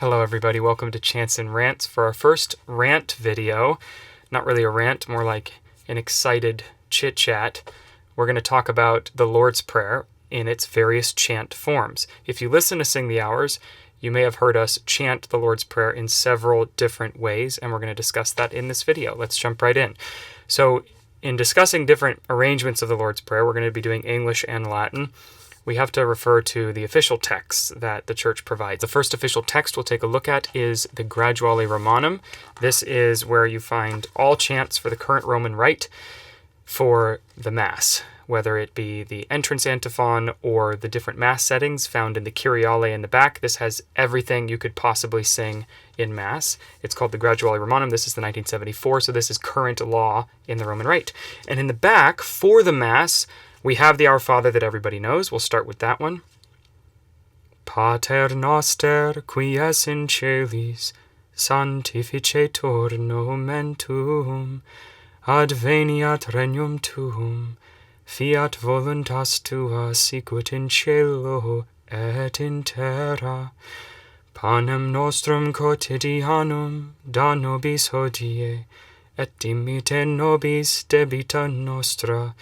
Hello everybody, welcome to Chants and Rants for our first rant video. Not really a rant, more like an excited chit-chat. We're going to talk about the Lord's Prayer in its various chant forms. If you listen to Sing the Hours, you may have heard us chant the Lord's Prayer in several different ways, and we're going to discuss that in this video. Let's jump right in. So, in discussing different arrangements of the Lord's Prayer, we're going to be doing English and Latin. We have to refer to the official texts that the Church provides. The first official text we'll take a look at is the Graduale Romanum. This is where you find all chants for the current Roman Rite for the Mass, whether it be the entrance antiphon or the different Mass settings found in the Kyriale in the back. This has everything you could possibly sing in Mass. It's called the Graduale Romanum. This is the 1974, so this is current law in the Roman Rite. And in the back, for the Mass, we have the Our Father that everybody knows. We'll start with that one. Pater Noster, qui es in celis, sanctificetur nomen tuum, adveniat regnum tuum, fiat voluntas tua sicut in cielo et in terra. Panem nostrum quotidianum da nobis hodie, et dimitte nobis debita nostra,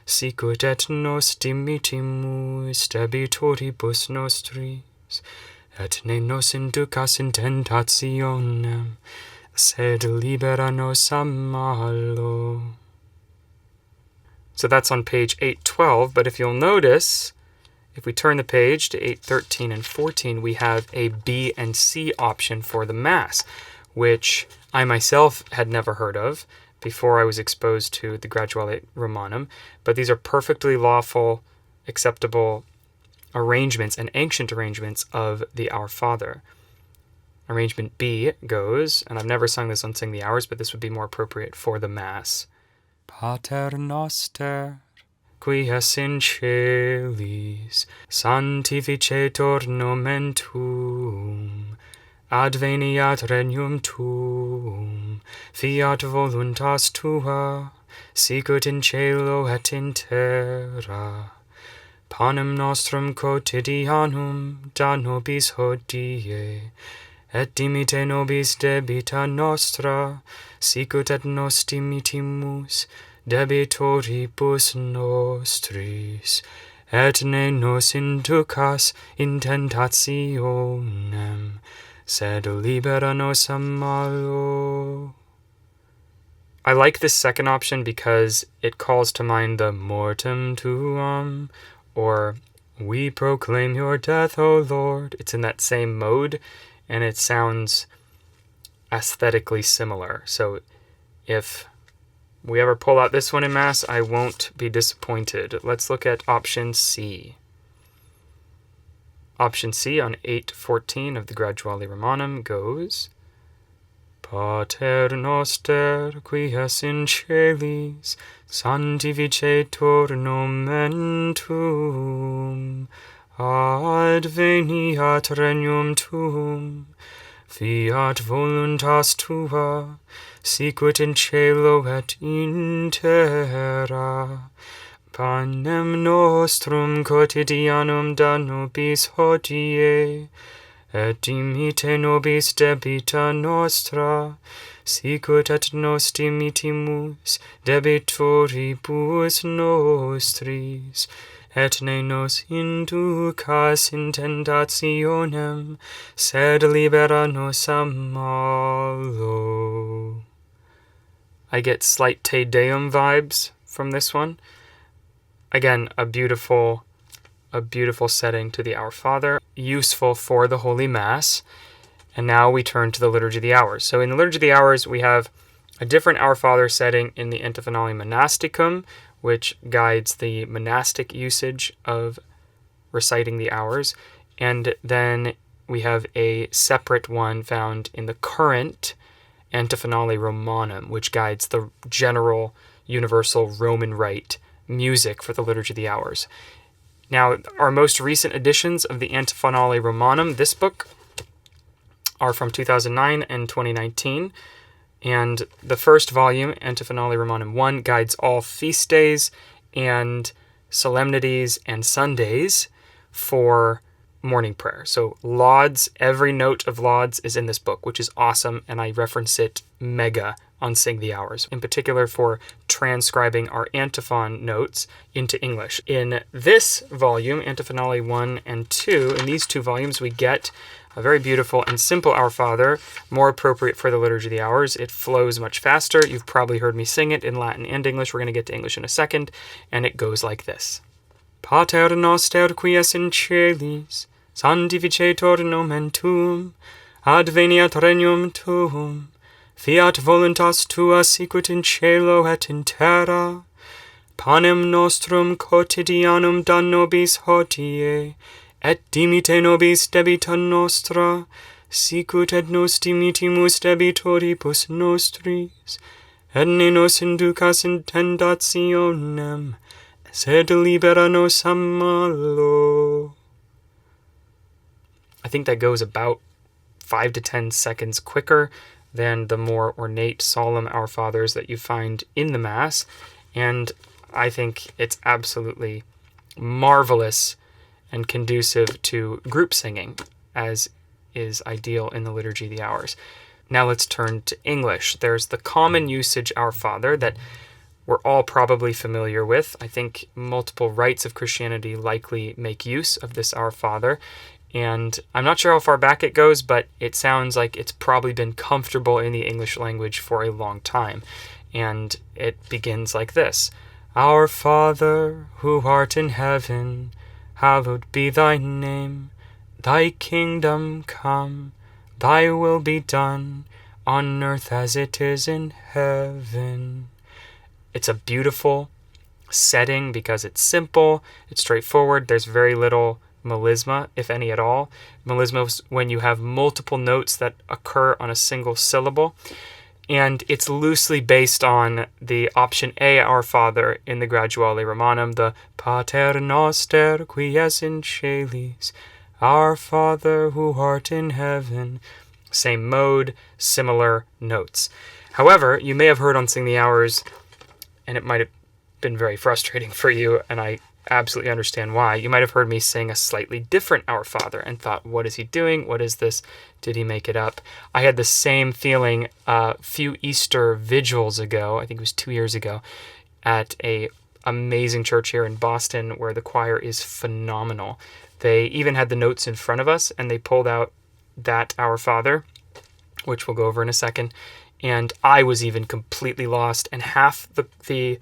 sicut et nos dimittimus debitoribus nostris, et ne nos inducas in tentationem, sed libera nos a malo. So that's on page 812, but if you'll notice, if we turn the page to 813 and 14, we have a B and C option for the Mass, which I myself had never heard of before I was exposed to the Graduale Romanum, but these are perfectly lawful, acceptable arrangements and ancient arrangements of the Our Father. Arrangement B goes, and I've never sung this on Sing the Hours, but this would be more appropriate for the Mass. Pater Noster, qui es in celis, sanctificetur nomen tuum, adveniat regnum tuum, fiat voluntas tua, sicut in cielo et in terra. Panem nostrum quotidianum da nobis hodie, et dimitte nobis debita nostra, sicut et nos dimittimus debitoribus nostris, et ne nos inducas in tentationem, sed libera nos a malo. I like this second option because it calls to mind the mortem tuum, or we proclaim your death, O Lord. It's in that same mode, and it sounds aesthetically similar. So if we ever pull out this one in Mass, I won't be disappointed. Let's look at option C. Option C on 814 of the Graduale Romanum goes, Pater Noster, qui es in celis, sanctificetur nomen tuum, adveniat regnum tuum, fiat voluntas tua, sicut in cielo et in terra. Panem nostrum quotidianum da nobis hodie, et dimitte nobis debita nostra, sicut et nos dimittimus debitoribus nostris, et ne nos inducas in tentationem, sed libera nos a malo. I get slight Te Deum vibes from this one. Again, a beautiful setting to the Our Father, useful for the Holy Mass. And now we turn to the Liturgy of the Hours. So in the Liturgy of the Hours, we have a different Our Father setting in the Antiphonale Monasticum, which guides the monastic usage of reciting the hours. And then we have a separate one found in the current Antiphonale Romanum, which guides the general universal Roman Rite music for the Liturgy of the Hours. Now, our most recent editions of the Antiphonale Romanum, this book, are from 2009 and 2019. And the first volume, Antiphonale Romanum 1, guides all feast days and solemnities and Sundays for morning prayer. So lauds, every note of lauds is in this book, which is awesome, and I reference it mega on Sing the Hours, in particular for transcribing our antiphon notes into English. In this volume, Antiphonale 1 and 2, in these two volumes, we get a very beautiful and simple Our Father, more appropriate for the Liturgy of the Hours. It flows much faster. You've probably heard me sing it in Latin and English. We're going to get to English in a second, and it goes like this. Pater noster qui es in celis, sanctificetur nomen tuum, adveniat regnum tuum, fiat voluntas tua sicut in cielo et in terra. Panem nostrum quotidianum da nobis hodie, et dimite nobis debita nostra, sicut et nos dimitimus debitoribus nostris, et ne nos inducas in tentationem, sed libera nos a malo. I think that goes about 5 to 10 seconds quicker than the more ornate, solemn Our Fathers that you find in the Mass, and I think it's absolutely marvelous and conducive to group singing, as is ideal in the Liturgy of the Hours. Now let's turn to English. There's the common usage Our Father that we're all probably familiar with. I think multiple rites of Christianity likely make use of this Our Father, and I'm not sure how far back it goes, but it sounds like it's probably been comfortable in the English language for a long time. And it begins like this. Our Father, who art in heaven, hallowed be thy name. Thy kingdom come, thy will be done, on earth as it is in heaven. It's a beautiful setting because it's simple, it's straightforward, there's very little melisma, if any at all. Melisma is when you have multiple notes that occur on a single syllable. And it's loosely based on the option A, Our Father, in the Graduale Romanum, the Pater Noster qui es in celis, Our Father who art in heaven. Same mode, similar notes. However, you may have heard on Sing the Hours, and it might have been very frustrating for you, and I absolutely understand why. You might have heard me sing a slightly different Our Father and thought, what is he doing? What is this? Did he make it up? I had the same feeling a few Easter vigils ago, I think it was 2 years ago, at a amazing church here in Boston where the choir is phenomenal. They even had the notes in front of us, and they pulled out that Our Father, which we'll go over in a second, and I was even completely lost, and half the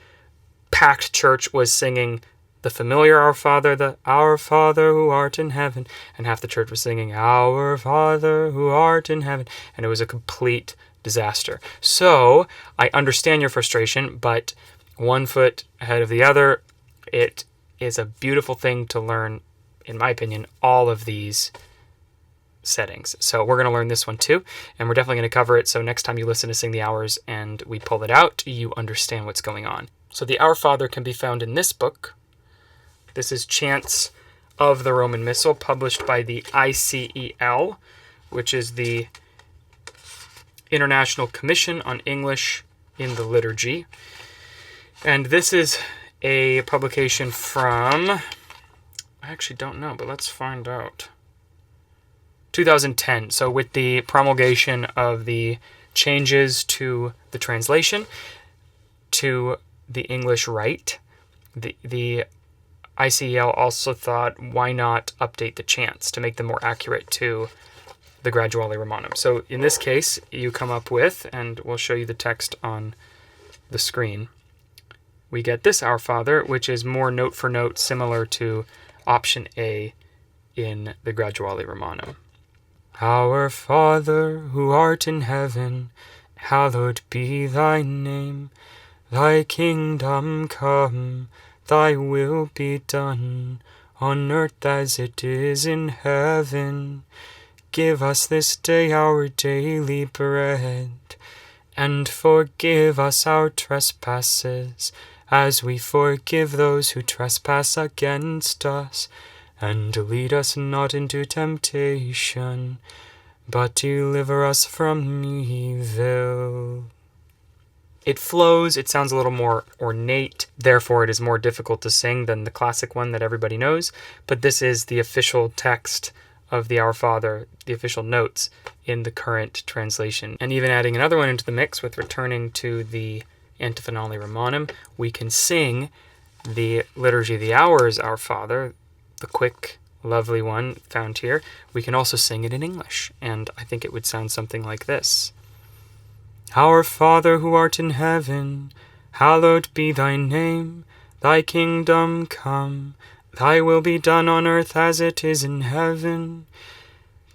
packed church was singing the familiar Our Father, the Our Father who art in heaven, and half the church was singing Our Father who art in heaven, and it was a complete disaster. So I understand your frustration, but one foot ahead of the other, it is a beautiful thing to learn, in my opinion, all of these settings. So we're going to learn this one too, and we're definitely going to cover it, so next time you listen to Sing the Hours and we pull it out, you understand what's going on. So the Our Father can be found in this book. This is Chants of the Roman Missal, published by the ICEL, which is the International Commission on English in the Liturgy. And this is a publication from, I actually don't know, but let's find out. 2010. So with the promulgation of the changes to the translation to the English Rite, the ICEL also thought, why not update the chants to make them more accurate to the Graduale Romanum? So in this case, you come up with, and we'll show you the text on the screen, we get this Our Father, which is more note for note similar to option A in the Graduale Romanum. Our Father, who art in heaven, hallowed be thy name. Thy kingdom come, thy will be done, on earth as it is in heaven. Give us this day our daily bread, and forgive us our trespasses, as we forgive those who trespass against us. And lead us not into temptation, but deliver us from evil. It flows, it sounds a little more ornate, therefore it is more difficult to sing than the classic one that everybody knows, but this is the official text of the Our Father, the official notes in the current translation. And even adding another one into the mix with returning to the Antiphonale Romanum, we can sing the Liturgy of the Hours, Our Father, the quick, lovely one found here. We can also sing it in English, and I think it would sound something like this. Our Father who art in heaven, hallowed be thy name. Thy kingdom come, thy will be done on earth as it is in heaven.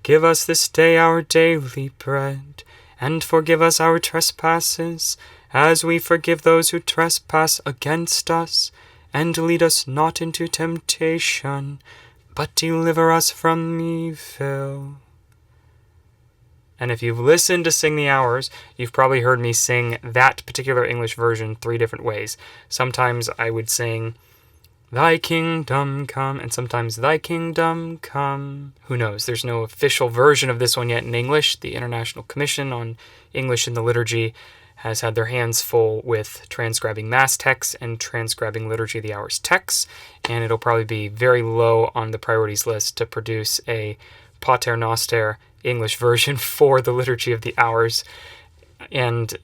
Give us this day our daily bread, and forgive us our trespasses, as we forgive those who trespass against us. And lead us not into temptation, but deliver us from evil. And if you've listened to Sing the Hours, you've probably heard me sing that particular English version 3 different ways. Sometimes I would sing, Thy kingdom come, and sometimes Thy kingdom come. Who knows? There's no official version of this one yet in English. The International Commission on English in the Liturgy has had their hands full with transcribing Mass texts and transcribing Liturgy of the Hours texts, and it'll probably be very low on the priorities list to produce a Pater Noster English version for the Liturgy of the Hours, and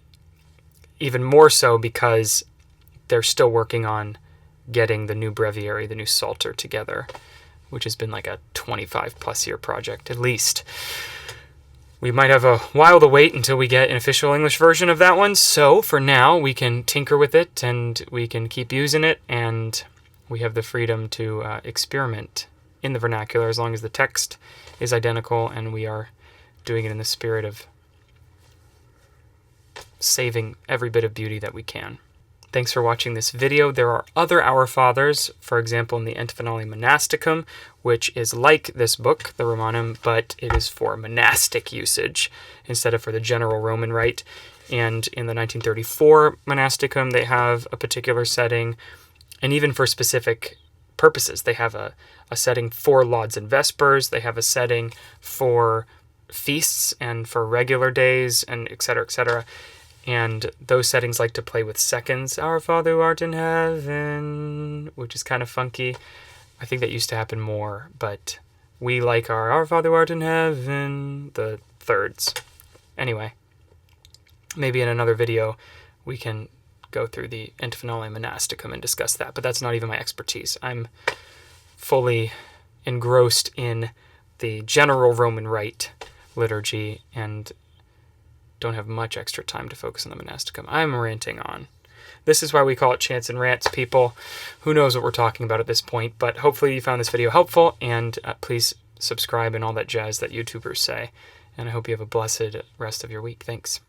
even more so because they're still working on getting the new breviary, the new Psalter together, which has been like a 25-plus year project, at least. We might have a while to wait until we get an official English version of that one, so for now we can tinker with it and we can keep using it, and we have the freedom to experiment in the vernacular as long as the text is identical and we are doing it in the spirit of saving every bit of beauty that we can. Thanks for watching this video. There are other Our Fathers, for example, in the Antiphonale Monasticum, which is like this book, the Romanum, but it is for monastic usage instead of for the general Roman Rite. And in the 1934 Monasticum, they have a particular setting, and even for specific purposes. They have a setting for Lauds and Vespers. They have a setting for feasts and for regular days, and etc., etc., and those settings like to play with seconds. Our Father who art in heaven, which is kind of funky. I think that used to happen more, but we like Our Father who art in heaven, the thirds. Anyway, maybe in another video we can go through the Antiphonale Monasticum and discuss that, but that's not even my expertise. I'm fully engrossed in the general Roman Rite liturgy and don't have much extra time to focus on the monasticum. I'm ranting on. This is why we call it Chants and Rants, people. Who knows what we're talking about at this point, but hopefully you found this video helpful, and please subscribe and all that jazz that YouTubers say. And I hope you have a blessed rest of your week. Thanks.